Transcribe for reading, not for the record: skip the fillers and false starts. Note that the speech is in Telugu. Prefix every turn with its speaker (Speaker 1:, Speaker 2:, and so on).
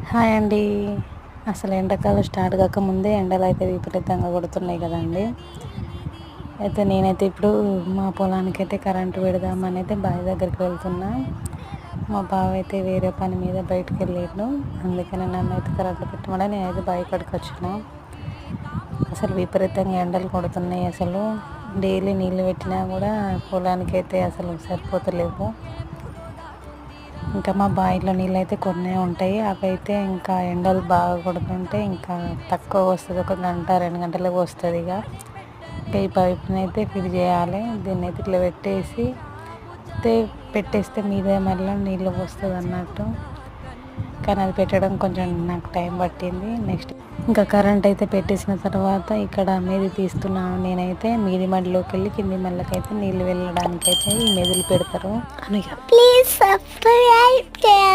Speaker 1: హాయ్ అండి. అసలు ఎండాకాలం స్టార్ట్ కాకముందే ఎండలు అయితే విపరీతంగా కొడుతున్నాయి కదండి. అయితే నేనైతే ఇప్పుడు మా పొలానికి అయితే కరెంటు పెడదామని అయితే బావి దగ్గరికి వెళ్తున్నా. మా బావ అయితే వేరే పని మీద బయటకు వెళ్ళిండు. అందుకని నన్ను అయితే కరెంటు పెట్టమని నేనైతే బావి కాడికి వచ్చిన. అసలు విపరీతంగా ఎండలు కొడుతున్నాయి. అసలు డైలీ నీళ్ళు పెట్టినా కూడా పొలానికి అయితే అసలు సరిపోతలేవు. ఇంకా మా బావిలో నీళ్ళు అయితే కొన్ని ఉంటాయి. అవి అయితే ఇంకా ఎండలు బాగా కొడుతుంటే ఇంకా తక్కువ వస్తుంది, 1 గంట 2 గంటలకు వస్తుంది. ఇంకా ఈ పైపుని అయితే ఫిల్ చేయాలి. దీన్ని అయితే ఇట్లా పెట్టేస్తే మీద మళ్ళీ నీళ్ళు వస్తుంది అన్నట్టు. కానీ అది పెట్టడం కొంచెం నాకు టైం పట్టింది. నెక్స్ట్ ఇంకా కరెంట్ అయితే పెట్టేసిన తర్వాత ఇక్కడ మీది తీస్తున్నాను. నేనైతే మీది మడిలోకి వెళ్ళి కింది మళ్ళకైతే నీళ్ళు వెళ్ళడానికైతే ఈ మెదులు పెడతారు.
Speaker 2: ప్లీజ్ సబ్స్క్రైబ్ చేయండి.